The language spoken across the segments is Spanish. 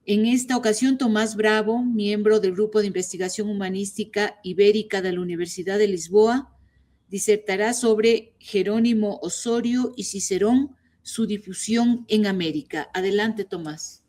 En esta ocasión, Tomás Bravo, miembro del Grupo de Investigación Humanística Ibérica de la Universidad de Lisboa, disertará sobre Jerónimo Osorio y Cicerón, su difusión en América. Adelante, Tomás.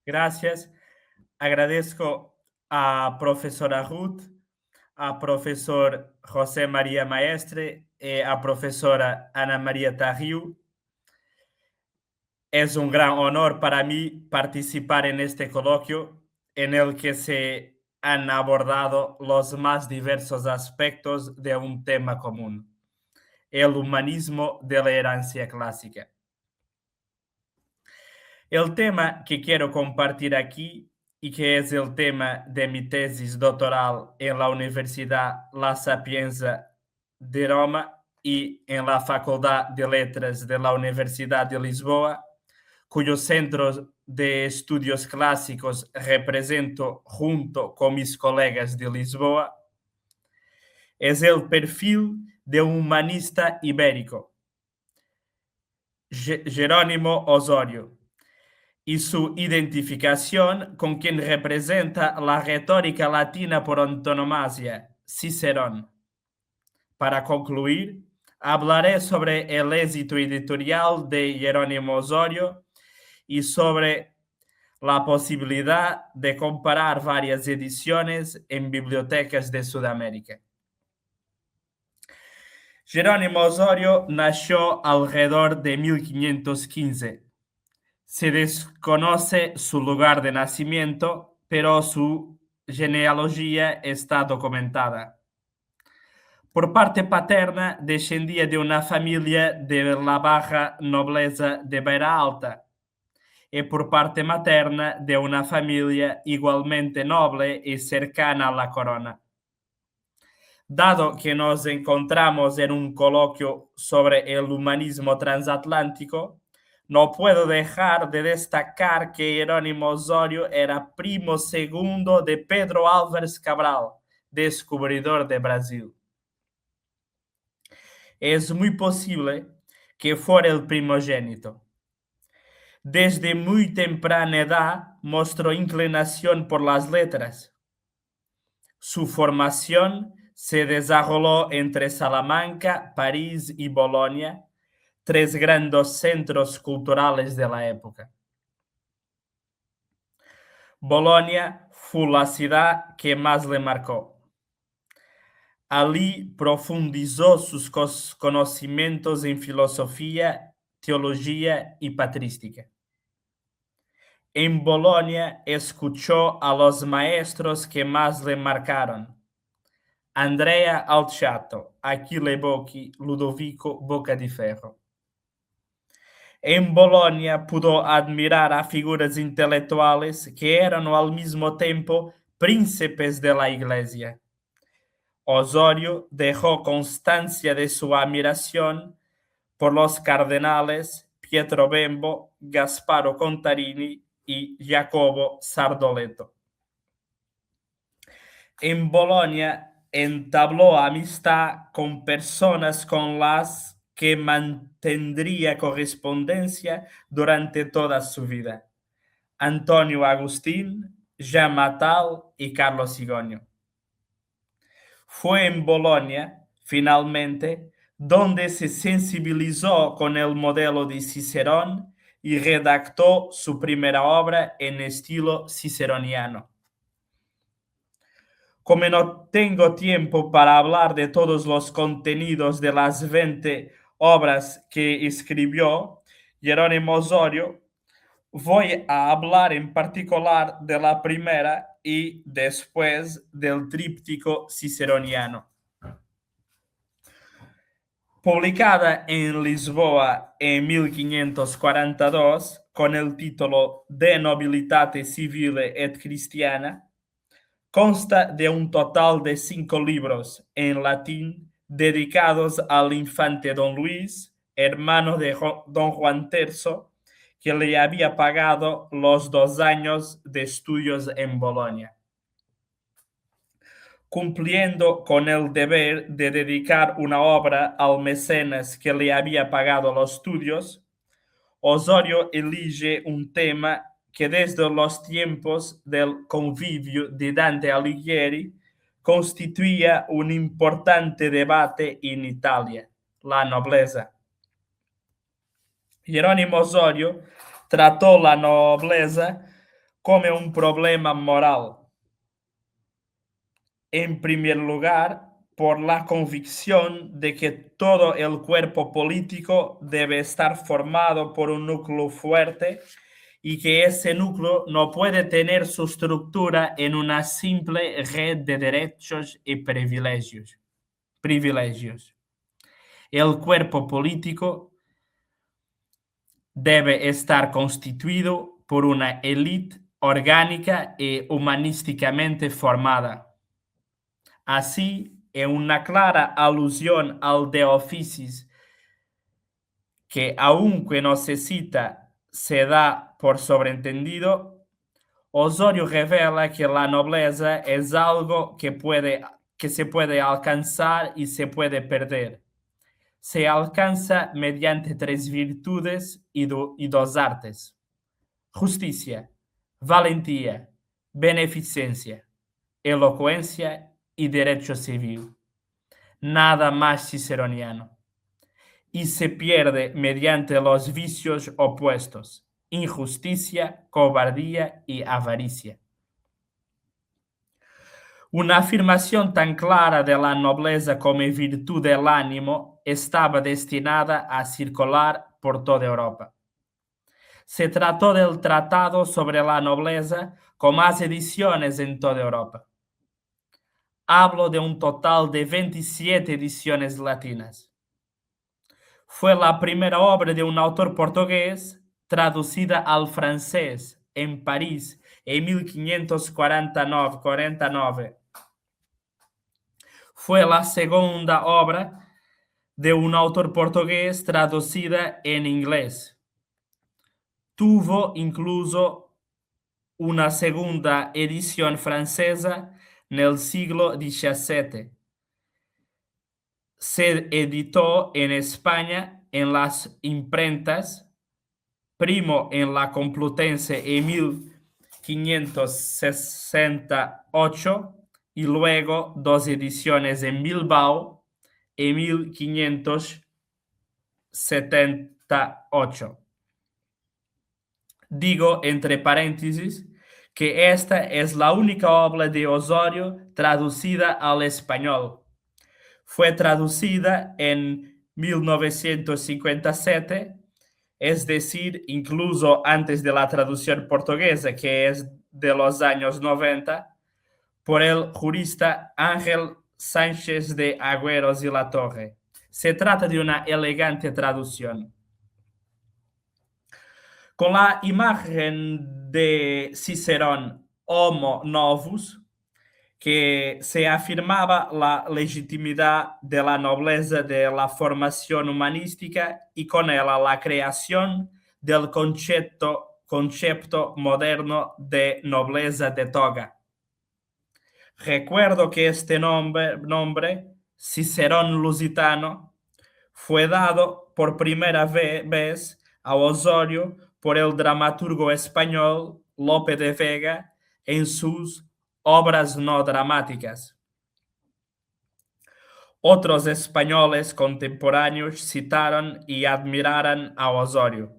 Gracias. Agradezco a profesora Ruth, a profesor José María Maestre y a profesora Ana María Tarriu. Es un gran honor para mí participar en este coloquio en el que se han abordado los más diversos aspectos de un tema común, el humanismo de la herencia clásica. El tema que quiero compartir aquí y que es el tema de mi tesis doctoral en la Universidad La Sapienza de Roma y en la Facultad de Letras de la Universidad de Lisboa, cuyos centros de estudios clásicos represento junto con mis colegas de Lisboa, es el perfil de un humanista ibérico, Jerónimo Osorio, y su identificación con quien representa la retórica latina por antonomasia, Cicerón. Para concluir, hablaré sobre el éxito editorial de Jerónimo Osorio y sobre la posibilidad de comparar varias ediciones en bibliotecas de Sudamérica. Jerónimo Osorio nació alrededor de 1515. Se desconoce su lugar de nacimiento, pero su genealogía está documentada. Por parte paterna, descendía de una familia de la baja nobleza de Beira Alta, y por parte materna de una familia igualmente noble y cercana a la corona. Dado que nos encontramos en un coloquio sobre el humanismo transatlántico, no puedo dejar de destacar que Jerónimo Osorio era primo segundo de Pedro Álvares Cabral, descubridor de Brasil. Es muy posible que fuera el primogénito. Desde muy temprana edad mostró inclinación por las letras. Su formación se desarrolló entre Salamanca, París y Bolonia, tres grandes centros culturales de la época. Bolonia fue la ciudad que más le marcó. Allí profundizó sus conocimientos en filosofía, teología y patrística. En Bolonia escuchó a los maestros que más le marcaron: Andrea Alciato, Achille Bocchi, Ludovico Boca di Ferro. En Bolonia pudo admirar a figuras intelectuales que eran al mismo tiempo príncipes de la Iglesia. Osorio dejó constancia de su admiración por los cardenales Pietro Bembo, Gasparo Contarini y Jacobo Sardoletto. En Bolonia entabló amistad con personas con las que mantendría correspondencia durante toda su vida: Antonio Agustín, Jean Matal y Carlos Sigonio. Fue en Bolonia, finalmente, donde se sensibilizó con el modelo de Cicerón y redactó su primera obra en estilo ciceroniano. Como no tengo tiempo para hablar de todos los contenidos de las 20 obras que escribió Jerónimo Osorio, voy a hablar en particular de la primera y después del tríptico ciceroniano. Publicada en Lisboa en 1542 con el título De Nobilitate Civile et Christiana, consta de un total de 5 libros en latín dedicados al infante don Luis, hermano de don Juan III, que le había pagado los 2 años de estudios en Bolonia. Cumpliendo con el deber de dedicar una obra al mecenas que le había pagado los estudios, Osorio elige un tema que desde los tiempos del convivio de Dante Alighieri constituía un importante debate en Italia, la nobleza. Jerónimo Osorio trató la nobleza como un problema moral. En primer lugar, por la convicción de que todo el cuerpo político debe estar formado por un núcleo fuerte y que ese núcleo no puede tener su estructura en una simple red de derechos y privilegios. El cuerpo político debe estar constituido por una élite orgánica y humanísticamente formada. Así, en una clara alusión al De Officiis, que aunque no se cita, se da por sobreentendido, Osorio revela que la nobleza es algo que se puede alcanzar y se puede perder. Se alcanza mediante tres virtudes y dos artes: justicia, valentía, beneficencia, elocuencia y derecho civil. Nada más ciceroniano. Y se pierde mediante los vicios opuestos: injusticia, cobardía y avaricia. Una afirmación tan clara de la nobleza como virtud del ánimo estaba destinada a circular por toda Europa. Se trató del Tratado sobre la Nobleza con más ediciones en toda Europa. Hablo de un total de 27 ediciones latinas. Fue la primera obra de un autor portugués traducida al francés en París en 1549. Fue la segunda obra de un autor portugués traducida en inglés. Tuvo incluso una segunda edición francesa en el siglo XVII. Se editó en España en las imprentas, primo en la Complutense en 1568 y luego dos ediciones en Bilbao en 1578. Digo entre paréntesis que esta es la única obra de Osorio traducida al español. Fue traducida en 1957, es decir, incluso antes de la traducción portuguesa, que es de los años 90, por el jurista Ángel Sánchez de Agüeros y la Torre. Se trata de una elegante traducción. Con la imagen de Cicerón Homo Novus, que se afirmaba la legitimidad de la nobleza de la formación humanística y con ella la creación del concepto moderno de nobleza de toga. Recuerdo que este nombre, Cicerón Lusitano, fue dado por primera vez a Osorio por el dramaturgo español Lope de Vega en sus obras no dramáticas. Otros españoles contemporáneos citaron y admiraron a Osorio.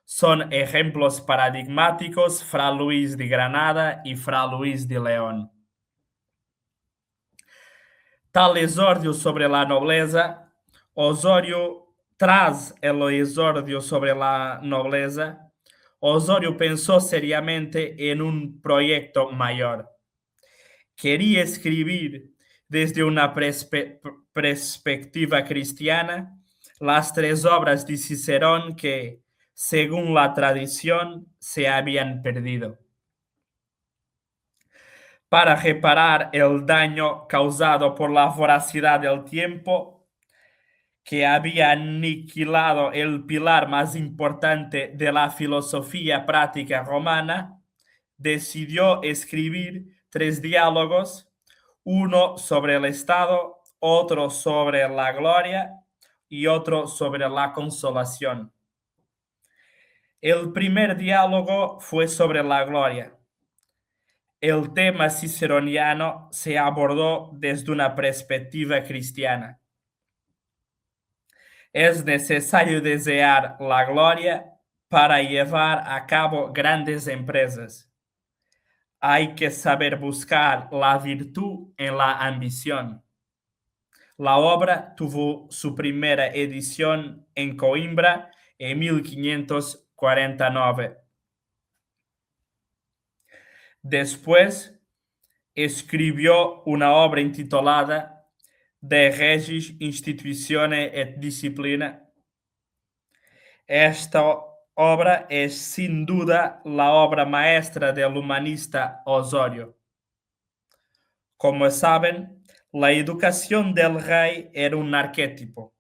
Son ejemplos paradigmáticos Fra Luis de Granada y Fra Luis de León. Tal exordio sobre la nobleza, Osorio, tras el exordio sobre la nobleza, Osorio pensó seriamente en un proyecto mayor. Quería escribir desde una perspectiva cristiana las tres obras de Cicerón que, según la tradición, se habían perdido. Para reparar el daño causado por la voracidad del tiempo, que había aniquilado el pilar más importante de la filosofía práctica romana, decidió escribir tres diálogos, uno sobre el Estado, otro sobre la gloria y otro sobre la consolación. El primer diálogo fue sobre la gloria. El tema ciceroniano se abordó desde una perspectiva cristiana. Es necesario desear la gloria para llevar a cabo grandes empresas. Hay que saber buscar la virtud en la ambición. La obra tuvo su primera edición en Coimbra en 1549. Después escribió una obra intitulada De Regis Institutione et Disciplina. Esta obra es sin duda la obra maestra del humanista Osório. Como saben, la educación del rey era un arquetipo.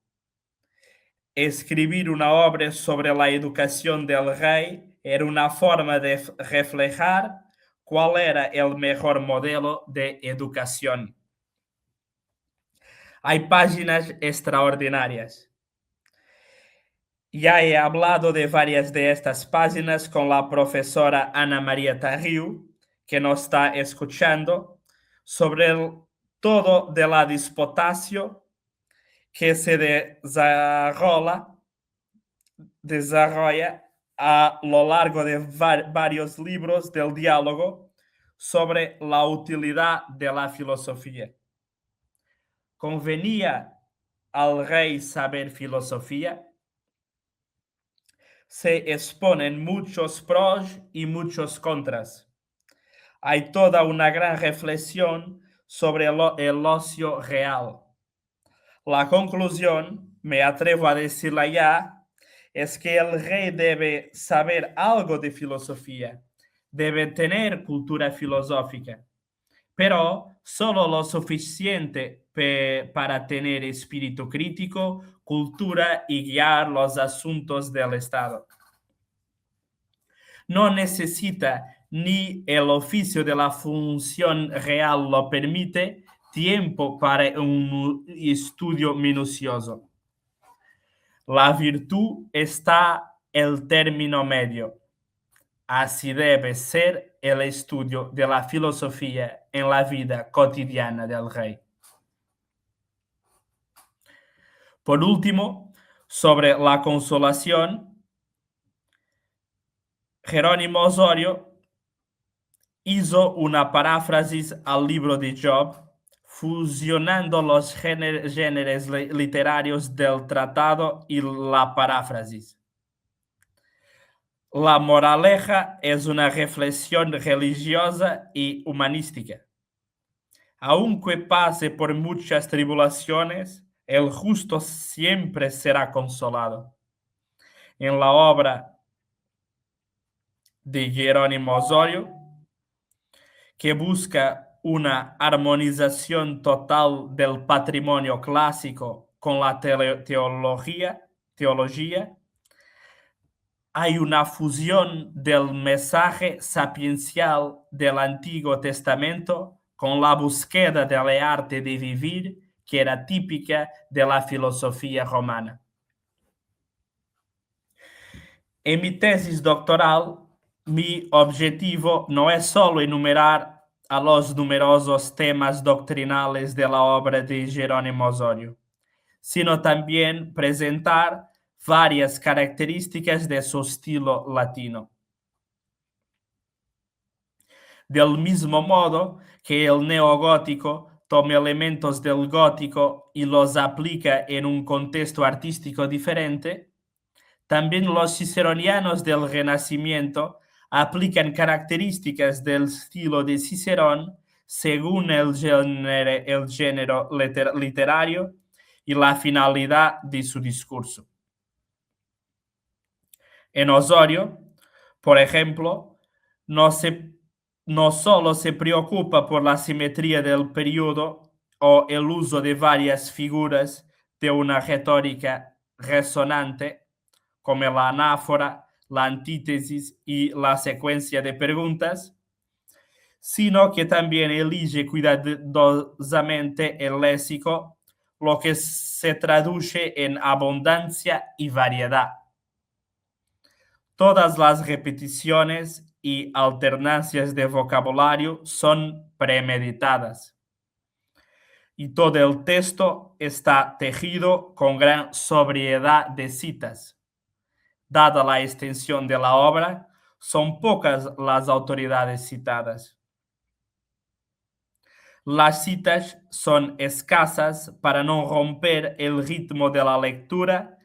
Escribir una obra sobre la educación del rey era una forma de reflejar cuál era el mejor modelo de educación. Hay páginas extraordinarias. Ya he hablado de varias de estas páginas con la profesora Ana María Tarriu, que nos está escuchando, sobre todo de la disputatio que se desarrolla a lo largo de varios libros del diálogo sobre la utilidad de la filosofía. ¿Convenía al rey saber filosofía? Se exponen muchos pros y muchos contras. Hay toda una gran reflexión sobre el ocio real. La conclusión, me atrevo a decirla ya, es que el rey debe saber algo de filosofía, debe tener cultura filosófica, pero solo lo suficiente para tener espíritu crítico, cultura y guiar los asuntos del Estado. No necesita, ni el oficio de la función real lo permite, tiempo para un estudio minucioso. La virtud está el término medio. Así debe ser el estudio de la filosofía en la vida cotidiana del rey. Por último, sobre la consolación, Jerónimo Osório hizo una paráfrasis al libro de Job, fusionando los géneros literarios del tratado y la paráfrasis. La moraleja es una reflexión religiosa y humanística. Aunque pase por muchas tribulaciones, el justo siempre será consolado. En la obra de Jerónimo Osório, que busca una armonización total del patrimonio clásico con la teología, hay una fusión del mensaje sapiencial del Antiguo Testamento con la búsqueda del arte de vivir que era típica de la filosofía romana. En mi tesis doctoral, mi objetivo no es solo enumerar a los numerosos temas doctrinales de la obra de Jerónimo Osório, sino también presentar varias características de su estilo latino. Del mismo modo que el neogótico toma elementos del gótico y los aplica en un contexto artístico diferente, también los ciceronianos del Renacimiento aplican características del estilo de Cicerón según el género literario y la finalidad de su discurso. En Osório, por ejemplo, no solo se preocupa por la simetría del periodo o el uso de varias figuras de una retórica resonante, como la anáfora, la antítesis y la secuencia de preguntas, sino que también elige cuidadosamente el léxico, lo que se traduce en abundancia y variedad. Todas las repeticiones y alternancias de vocabulario son premeditadas. Y todo el texto está tejido con gran sobriedad de citas. Dada la extensión de la obra, son pocas las autoridades citadas. Las citas son escasas para no romper el ritmo de la lectura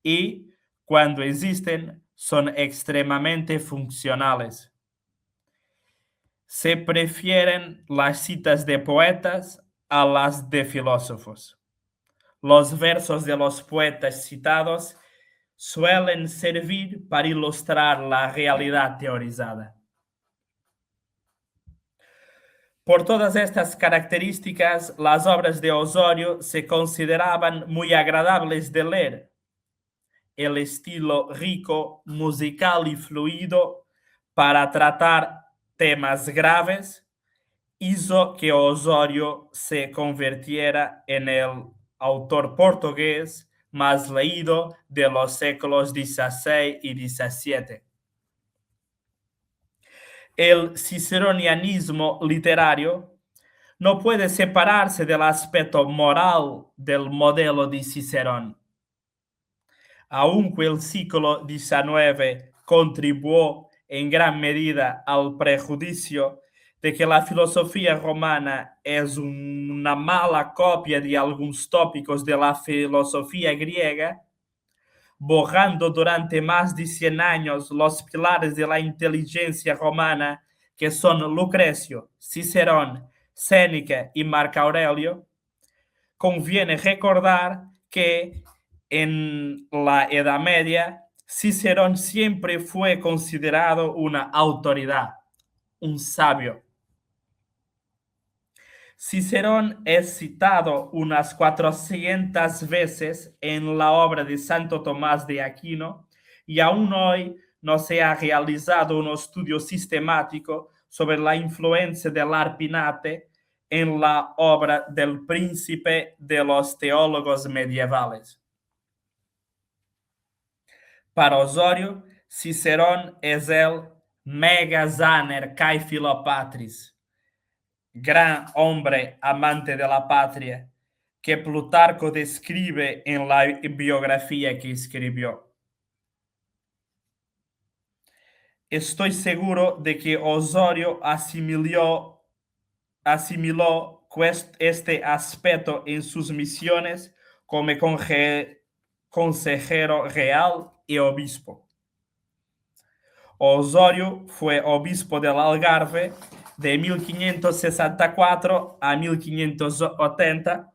y, cuando existen, son extremadamente funcionales. Se prefieren las citas de poetas a las de filósofos. Los versos de los poetas citados suelen servir para ilustrar la realidad teorizada. Por todas estas características, las obras de Osório se consideraban muy agradables de leer. El estilo rico, musical y fluido para tratar temas graves hizo que Osório se convirtiera en el autor portugués más leído de los siglos XVI y XVII. El ciceronianismo literario no puede separarse del aspecto moral del modelo de Cicerón. Aunque el siglo XIX contribuyó en gran medida al prejuicio de que la filosofía romana es una mala copia de algunos tópicos de la filosofía griega, borrando durante más de 100 años los pilares de la inteligencia romana, que son Lucrecio, Cicerón, Séneca y Marco Aurelio, conviene recordar que en la Edad Media Cicerón siempre fue considerado una autoridad, un sabio. Cicerón es citado unas 400 veces en la obra de Santo Tomás de Aquino y aún hoy no se ha realizado un estudio sistemático sobre la influencia del Arpinate en la obra del príncipe de los teólogos medievales. Para Osório, Cicerón es el mega zaner kai filopatris, gran hombre amante de la patria, que Plutarco describe en la biografía que escribió. Estoy seguro de que Osório asimiló este aspecto en sus misiones como consejero real y obispo. Osório fue obispo del Algarve de 1564 a 1580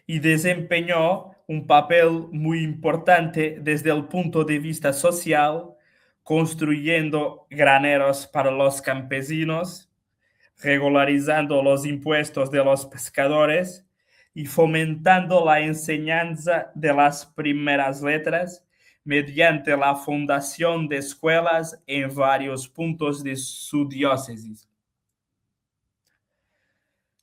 y desempeñó un papel muy importante desde el punto de vista social, construyendo graneros para los campesinos, regularizando los impuestos de los pescadores y fomentando la enseñanza de las primeras letras mediante la fundación de escuelas en varios puntos de su diócesis.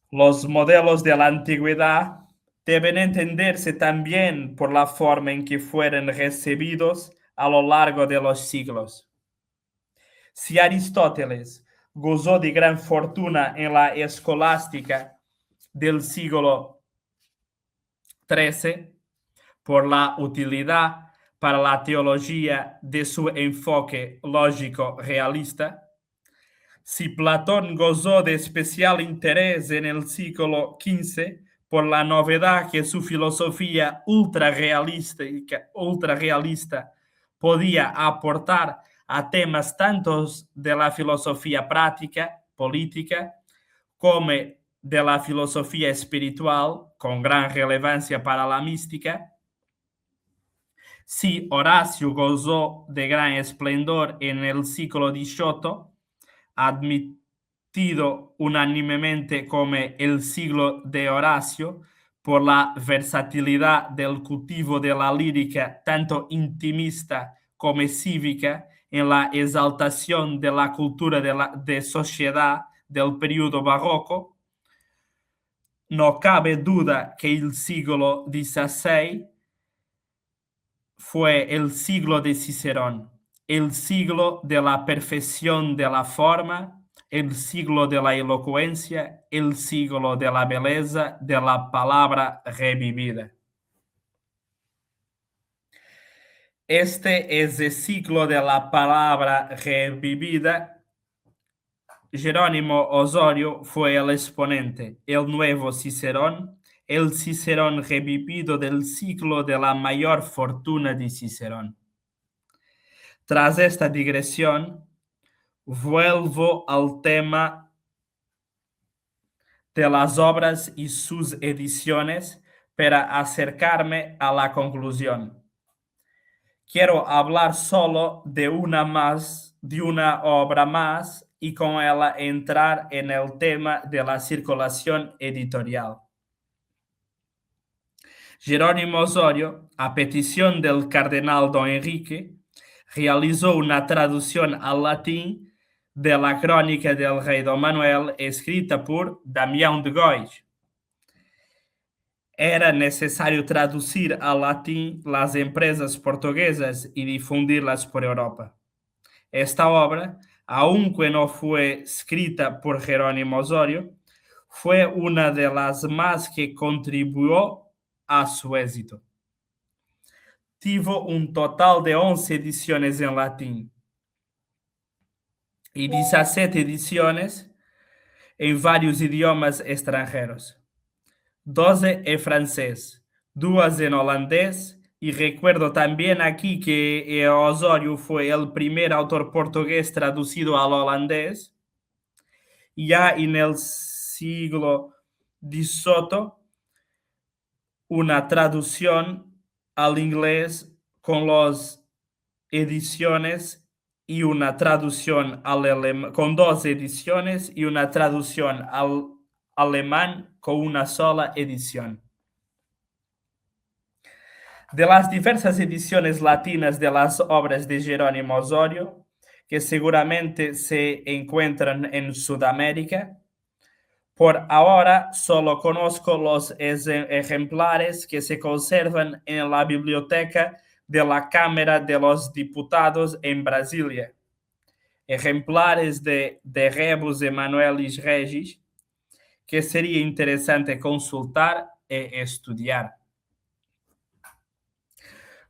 Los modelos de la antigüedad deben entenderse también por la forma en que fueron recibidos a lo largo de los siglos. Si Aristóteles gozó de gran fortuna en la escolástica del siglo XIII por la utilidad para la teología de su enfoque lógico realista, si Platón gozó de especial interés en el siglo XV por la novedad que su filosofía ultrarrealista podía aportar a temas tanto de la filosofía práctica, política, como de la filosofía espiritual, con gran relevancia para la mística. Si Horacio gozó de gran esplendor en el siglo XVIII, admitido unánimemente como el siglo de Horacio, por la versatilidad del cultivo de la lírica, tanto intimista como cívica, en la exaltación de la cultura de sociedad del periodo barroco, no cabe duda que el siglo XVI fue el siglo de Cicerón, el siglo de la perfección de la forma, el siglo de la elocuencia, el siglo de la belleza de la palabra revivida. Este es el siglo de la palabra revivida. Jerónimo Osorio fue el exponente, el nuevo Cicerón, el Cicerón revivido del siglo de la mayor fortuna de Cicerón. Tras esta digresión, vuelvo al tema de las obras y sus ediciones para acercarme a la conclusión. Quiero hablar solo de una obra más y con ella entrar en el tema de la circulación editorial. Jerónimo Osorio, a petición del cardenal don Enrique, realizó una traducción al latín de la crónica del rey don Manuel escrita por Damião de Góis. Era necesario traducir al latín las empresas portuguesas y difundirlas por Europa. Esta obra, aunque no fue escrita por Jerónimo Osorio, fue una de las más que contribuyó a su éxito. Tuvo un total de 11 ediciones en latín y 17 ediciones en varios idiomas extranjeros. 12 en francés, 2 en holandés, y recuerdo también aquí que Osorio fue el primer autor portugués traducido al holandés. Ya en el siglo XVIII, una traducción al inglés con las ediciones y una traducción al alemán, con 2 ediciones y una traducción al alemán con una sola edición. De las diversas ediciones latinas de las obras de Jerónimo Osorio, que seguramente se encuentran en Sudamérica, por ahora solo conozco los ejemplares que se conservan en la biblioteca de la Cámara de los Diputados en Brasilia, ejemplares de Rebus Emanuelis Regis, que sería interesante consultar e estudiar.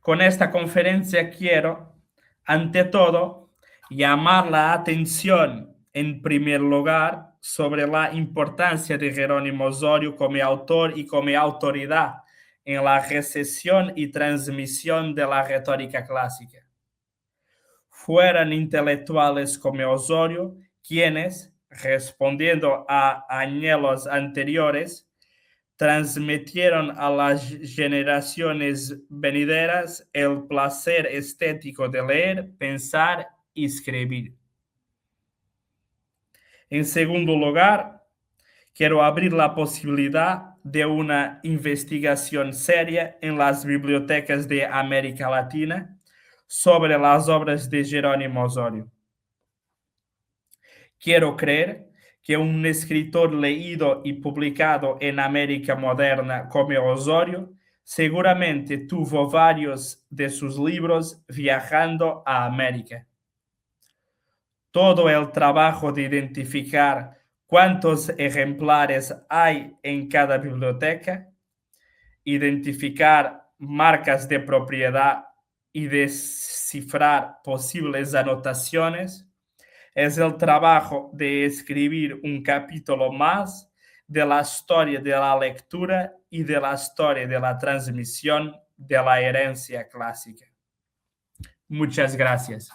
Con esta conferencia quiero, ante todo, llamar la atención, en primer lugar, sobre la importancia de Jerónimo Osorio como autor y como autoridad en la recepción y transmisión de la retórica clásica. Fueron intelectuales como Osorio quienes, respondiendo a anhelos anteriores, transmitieron a las generaciones venideras el placer estético de leer, pensar y escribir. En segundo lugar, quiero abrir la posibilidad de una investigación seria en las bibliotecas de América Latina sobre las obras de Jerónimo Osorio. Quiero creer que un escritor leído y publicado en América moderna como Osorio seguramente tuvo varios de sus libros viajando a América. Todo el trabajo de identificar cuántos ejemplares hay en cada biblioteca, identificar marcas de propiedad y descifrar posibles anotaciones, es el trabajo de escribir un capítulo más de la historia de la lectura y de la historia de la transmisión de la herencia clásica. Muchas gracias.